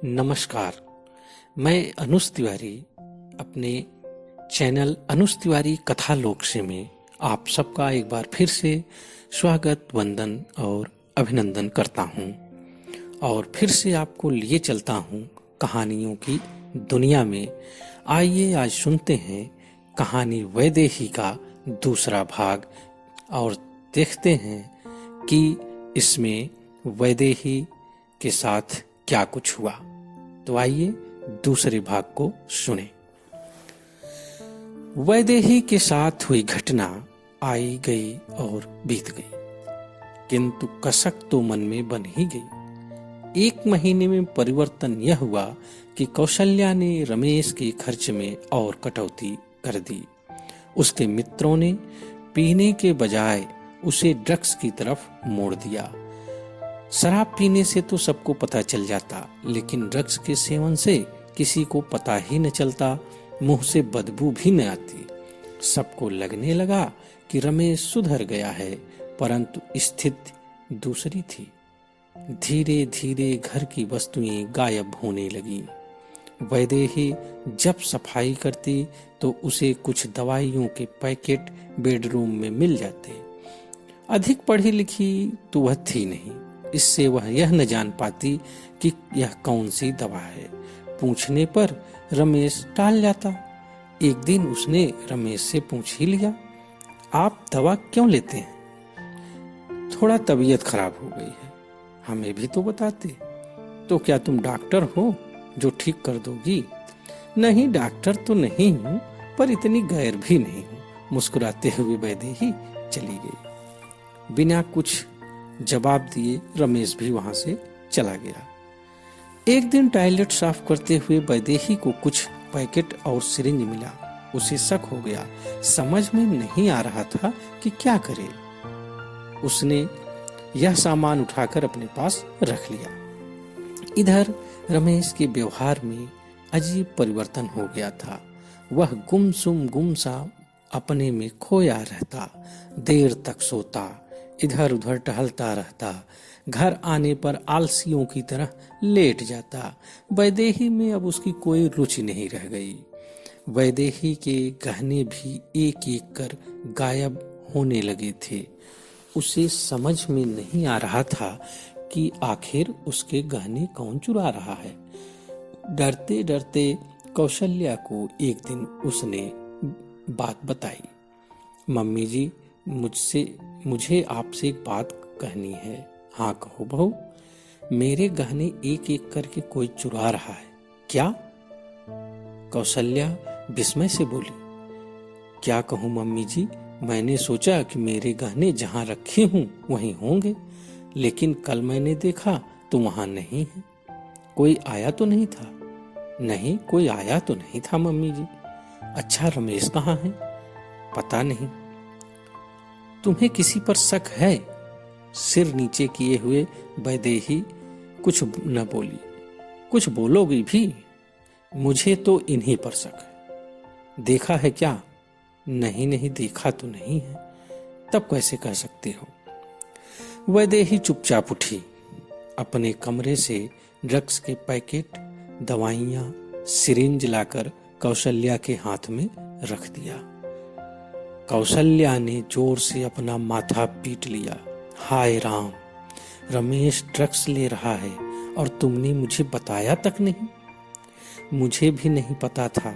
नमस्कार। मैं अनुज तिवारी अपने चैनल अनुज तिवारी कथा लोकसे में आप सबका एक बार फिर से स्वागत, वंदन और अभिनंदन करता हूँ और फिर से आपको लिए चलता हूँ कहानियों की दुनिया में। आइए आज सुनते हैं कहानी वैदेही का दूसरा भाग और देखते हैं कि इसमें वैदेही के साथ क्या कुछ हुआ। तो आइए दूसरे भाग को सुने। वैदेही के साथ हुई घटना आई गई और बीत गई, किंतु कसक तो मन में बन ही गई। 1 महीने में परिवर्तन यह हुआ कि कौशल्या ने रमेश के खर्च में और कटौती कर दी। उसके मित्रों ने पीने के बजाय उसे ड्रग्स की तरफ मोड़ दिया। शराब पीने से तो सबको पता चल जाता, लेकिन ड्रग्स के सेवन से किसी को पता ही न चलता, मुंह से बदबू भी न आती। सबको लगने लगा कि रमेश सुधर गया है, परंतु स्थिति दूसरी थी। धीरे धीरे घर की वस्तुएं गायब होने लगी। वैदेही जब सफाई करती तो उसे कुछ दवाइयों के पैकेट बेडरूम में मिल जाते। अधिक पढ़ी लिखी तो वह थी नहीं, इससे वह यह न जान पाती कि यह कौन सी दवा है। पूछने पर रमेश टाल जाता। एक दिन उसने रमेश से पूछ ही लिया, आप दवा क्यों लेते हैं? थोड़ा तबीयत खराब हो गई है, हमें भी तो बताते। तो क्या तुम डॉक्टर हो जो ठीक कर दोगी? नहीं, डॉक्टर तो नहीं हूँ, पर इतनी गैर भी नहीं हूँ, मुस्कुराते हुए वैदेही चली गई। बिना कुछ जवाब दिए रमेश भी वहां से चला गया। एक दिन टॉयलेट साफ करते हुए वैदेही को कुछ पैकेट और सिरिंज मिला। उसे शक हो गया, समझ में नहीं आ रहा था कि क्या करे। उसने यह सामान उठाकर अपने पास रख लिया। इधर रमेश के व्यवहार में अजीब परिवर्तन हो गया था। वह गुमसा अपने में खोया रहता, देर तक सोता, इधर उधर टहलता रहता, घर आने पर आलसियों की तरह लेट जाता। वैदेही में अब उसकी कोई रुचि नहीं रह गई। वैदेही के गहने भी एक एक कर गायब होने लगे थे। उसे समझ में नहीं आ रहा था कि आखिर उसके गहने कौन चुरा रहा है। डरते डरते कौशल्या को एक दिन उसने बात बताई, मम्मी जी, मुझे आपसे एक बात कहनी है। हाँ कहो बहू। मेरे गहने एक एक करके कोई चुरा रहा है। क्या? कौशल्या विस्मय से बोली। क्या कहूँ मम्मी जी, मैंने सोचा कि मेरे गहने जहाँ रखे हूँ वहीं होंगे, लेकिन कल मैंने देखा तो वहां नहीं है। कोई आया तो नहीं था? नहीं, कोई आया तो नहीं था मम्मी जी। अच्छा, रमेश कहाँ है? पता नहीं। तुम्हें किसी पर शक है? सिर नीचे किए हुए वैदेही कुछ न बोली। कुछ बोलोगी भी? मुझे तो इन्हीं पर शक है। देखा है क्या? नहीं नहीं, देखा तो नहीं है। तब कैसे कह सकते हो? वैदेही चुपचाप उठी। अपने कमरे से ड्रग्स के पैकेट, दवाइयां, सिरिंज लाकर कौशल्या के हाथ में रख दिया। कौशल्या ने जोर से अपना माथा पीट लिया। हाय राम, रमेश ड्रग्स ले रहा है और तुमने मुझे बताया तक नहीं। मुझे भी नहीं पता था।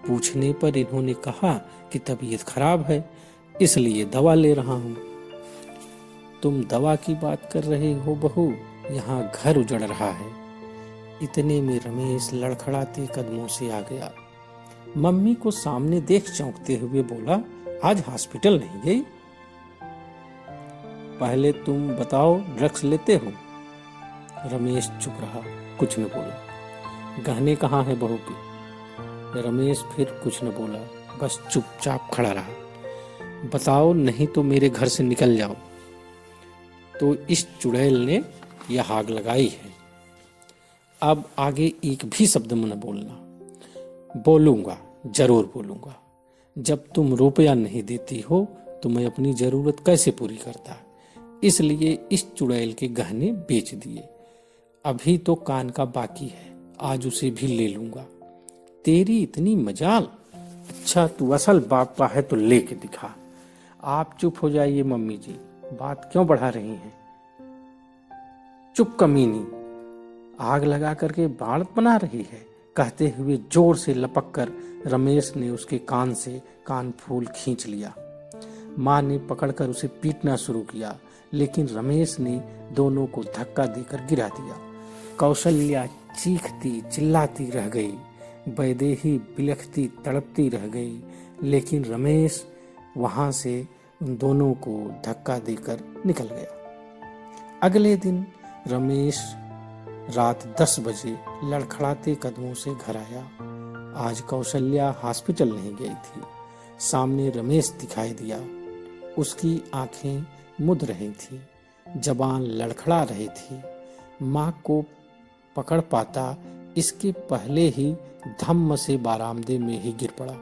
पूछने पर इन्होंने कहा कि तबीयत खराब है, इसलिए दवा ले रहा हूं। तुम दवा की बात कर रहे हो बहू, यहाँ घर उजड़ रहा है। इतने में रमेश लड़खड़ाते कदमों से आ गया। मम्मी को सामने देख चौंकते हुए बोला, आज हॉस्पिटल नहीं गई? पहले तुम बताओ, ड्रग्स लेते हो? रमेश चुप रहा, कुछ न बोला। गहने कहाँ है बहू के? रमेश फिर कुछ न बोला, बस चुपचाप खड़ा रहा। बताओ, नहीं तो मेरे घर से निकल जाओ। तो इस चुड़ैल ने यह आग लगाई है। अब आगे एक भी शब्द न बोलना। बोलूंगा, जरूर बोलूंगा। जब तुम रुपया नहीं देती हो तो मैं अपनी जरूरत कैसे पूरी करता? इसलिए इस चुड़ैल के गहने बेच दिए। अभी तो कान का बाकी है, आज उसे भी ले लूंगा। तेरी इतनी मजाल। अच्छा तू असल बाप का है तो लेके दिखा। आप चुप हो जाइए मम्मी जी, बात क्यों बढ़ा रही हैं? चुप कमीनी, आग लगा करके बाण बना रही है। कहते हुए जोर से लपक कर रमेश ने उसके कान से कान फूल खींच लिया। माँ ने पकड़कर उसे पीटना शुरू किया, लेकिन रमेश ने दोनों को धक्का देकर गिरा दिया। कौशल्या चीखती चिल्लाती रह गई, वैदेही बिलखती तड़पती रह गई, लेकिन रमेश वहां से उन दोनों को धक्का देकर निकल गया। अगले दिन रमेश रात 10 बजे लड़खड़ाते कदमों से घर आया। आज कौशल्या हॉस्पिटल नहीं गई थी। सामने रमेश दिखाई दिया। उसकी आंखें मुद रही थी, जबान लड़खड़ा रही थी। माँ को पकड़ पाता इसके पहले ही धम्म से बारामदे में ही गिर पड़ा।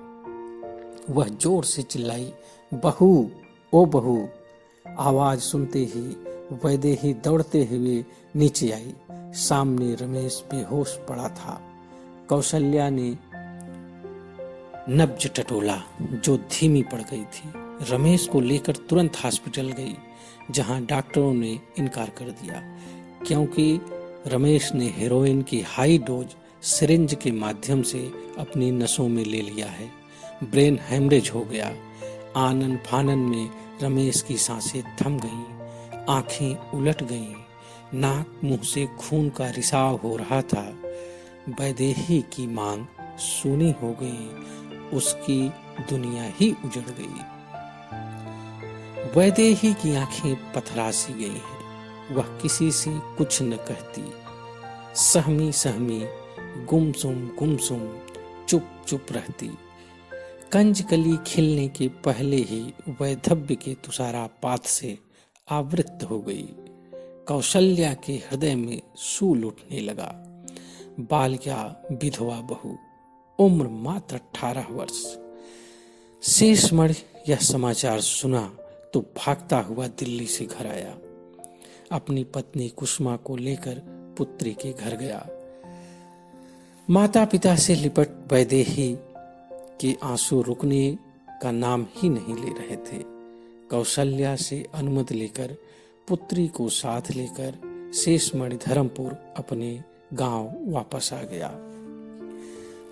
वह जोर से चिल्लाई, बहू, ओ बहू। आवाज सुनते ही वैदेही दौड़ते हुए नीचे आई। सामने रमेश बेहोश पड़ा था। कौशल्या ने नब्ज टटोला जो धीमी पड़ गई थी। रमेश को लेकर तुरंत हॉस्पिटल गई, जहां डॉक्टरों ने इनकार कर दिया, क्योंकि रमेश ने हेरोइन की हाई डोज सिरिंज के माध्यम से अपनी नसों में ले लिया है। ब्रेन हेमरेज हो गया। आनन फानन में रमेश की सांसें थम गईं, आंखें उलट गईं, नाक मुंह से खून का रिसाव हो रहा था। वैदेही की मांग सूनी हो गई, उसकी दुनिया ही उजड़ गई। वैदेही की आंखें पथरासी गई हैं। वह किसी से कुछ न कहती, सहमी सहमी, गुमसुम चुप चुप रहती। कंजकली खिलने के पहले ही वैधव्य के तुषारापात से आवृत हो गई। कौशल्या के हृदय में सूल उठने लगा। बालिका विधवा बहू, उम्र मात्र 18 वर्ष। शेषमणि यह समाचार सुना तो भागता हुआ दिल्ली से घर आया। अपनी पत्नी कुसुमा को लेकर पुत्री के घर गया। माता पिता से लिपट वैदेही के आंसू रुकने का नाम ही नहीं ले रहे थे। कौशल्या से अनुमति लेकर पुत्री को साथ लेकर शेषमणि धर्मपुर अपने गांव वापस आ गया।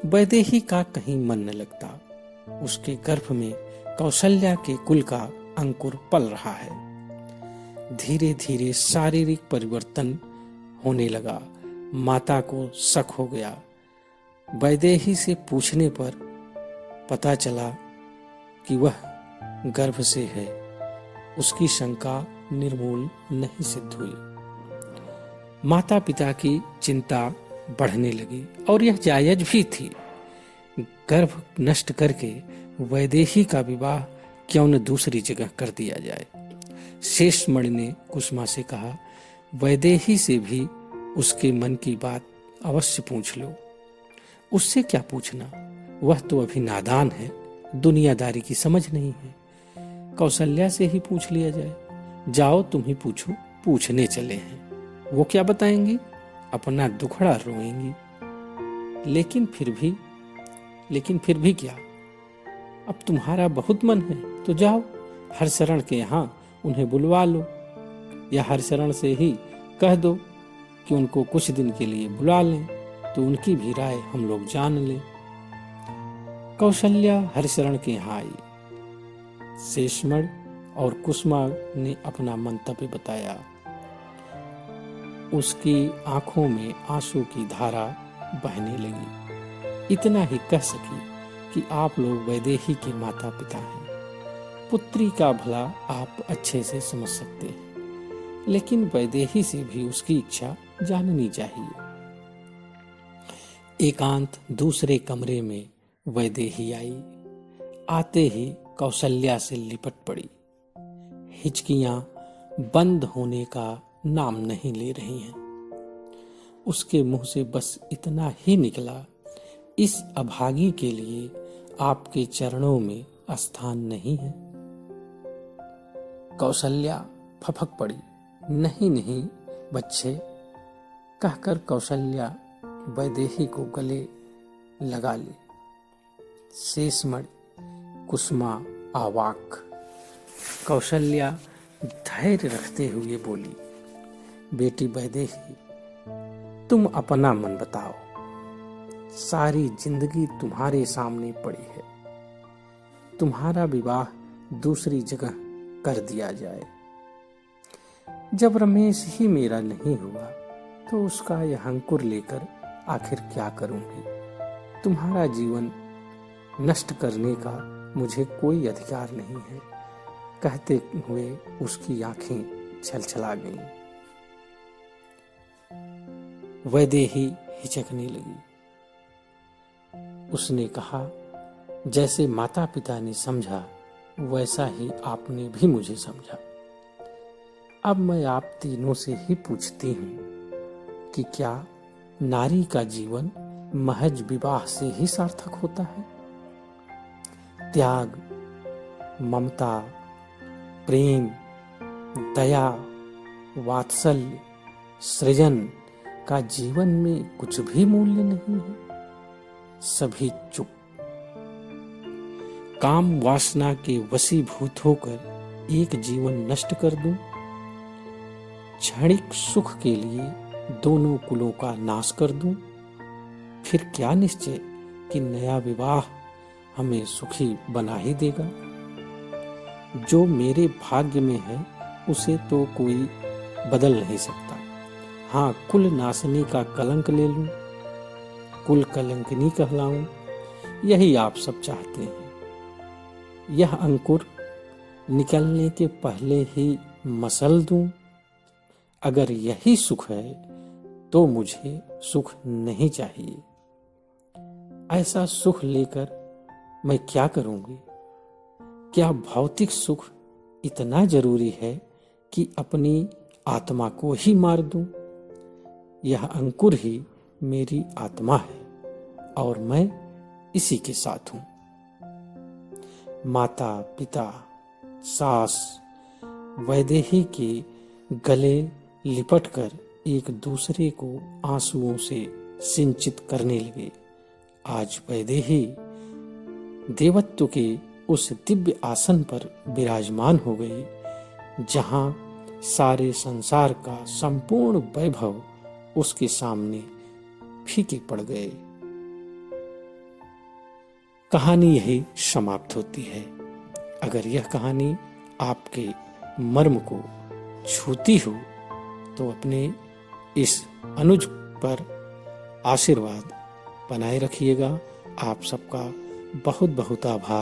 वैदेही का कहीं मन न लगता। उसके गर्भ में कौशल्या के कुल का अंकुर पल रहा है। धीरे धीरे शारीरिक परिवर्तन होने लगा। माता को शक हो गया। वैदेही से पूछने पर पता चला कि वह गर्भ से है। उसकी शंका निर्मूल नहीं सिद्ध हुई। माता पिता की चिंता बढ़ने लगी और यह जायज भी थी। गर्भ नष्ट करके वैदेही का विवाह क्यों न दूसरी जगह कर दिया जाए। शेषमणि ने कुसुमा से कहा, वैदेही से भी उसके मन की बात अवश्य पूछ लो। उससे क्या पूछना, वह तो अभी नादान है, दुनियादारी की समझ नहीं है। कौशल्या से ही पूछ लिया जाए। जाओ तुम ही पूछो, पूछने चले हैं। वो क्या बताएंगी? अपना दुखड़ा रोएंगी। लेकिन फिर भी क्या? अब तुम्हारा बहुत मन है तो जाओ हरिशरण के यहाँ उन्हें बुलवा लो, या हरिशरण से ही कह दो कि उनको कुछ दिन के लिए बुला लें, तो उनकी भी राय हम लोग जान लें। कौशल्या हरिशरण के यहाँ आई। शेषमणि और कुसुमा ने अपना मंतव्य बताया। उसकी आंखों में आंसू की धारा बहने लगी। इतना ही कह सकी कि आप लोग वैदेही के माता पिता हैं। पुत्री का भला आप अच्छे से समझ सकते हैं, लेकिन वैदेही से भी उसकी इच्छा जाननी चाहिए। एकांत दूसरे कमरे में वैदेही आई। आते ही कौशल्या से लिपट पड़ी। हिचकियां बंद होने का नाम नहीं ले रही हैं। उसके मुंह से बस इतना ही निकला, इस अभागी के लिए आपके चरणों में स्थान नहीं है। कौशल्या फपक पड़ी। नहीं नहीं बच्चे, कहकर कौशल्या वैदेही को गले लगा ली। शेषमणि कुसुमा आवाक। कौशल्या धैर्य रखते हुए बोली, बेटी वैदेही, तुम अपना मन बताओ। सारी जिंदगी तुम्हारे सामने पड़ी है। तुम्हारा विवाह दूसरी जगह कर दिया जाए। जब रमेश ही मेरा नहीं हुआ तो उसका यह अंकुर लेकर आखिर क्या करूंगी। तुम्हारा जीवन नष्ट करने का मुझे कोई अधिकार नहीं है। कहते हुए उसकी आंखें छलछला गईं। वैदेही हिचकने लगी। उसने कहा, जैसे माता पिता ने समझा वैसा ही आपने भी मुझे समझा। अब मैं आप तीनों से ही पूछती हूँ कि क्या नारी का जीवन महज विवाह से ही सार्थक होता है? त्याग, ममता, प्रेम, दया, वात्सल्य, सृजन का जीवन में कुछ भी मूल्य नहीं है। सभी चुप। काम वासना के वशीभूत होकर एक जीवन नष्ट कर दूं? क्षणिक सुख के लिए दोनों कुलों का नाश कर दूं? फिर क्या निश्चय कि नया विवाह हमें सुखी बना ही देगा। जो मेरे भाग्य में है उसे तो कोई बदल नहीं सकता। हाँ, कुल नाशनी का कलंक ले लूं, कुल कलंकनी कहलाऊं, यही आप सब चाहते हैं। यह अंकुर निकलने के पहले ही मसल दूं? अगर यही सुख है तो मुझे सुख नहीं चाहिए। ऐसा सुख लेकर मैं क्या करूंगी? क्या भौतिक सुख इतना जरूरी है कि अपनी आत्मा को ही मार दूं? यह अंकुर ही मेरी आत्मा है और मैं इसी के साथ हूं। माता पिता, सास वैदेही के गले लिपटकर एक दूसरे को आंसुओं से सिंचित करने लगे। आज वैदेही देवत्व के उस दिव्य आसन पर विराजमान हो गई जहां सारे संसार का संपूर्ण वैभव उसके सामने फीके पड़ गए। कहानी यही समाप्त होती है। अगर यह कहानी आपके मर्म को छूती हो तो अपने इस अनुज पर आशीर्वाद बनाए रखिएगा। आप सबका बहुत बहुत आभार।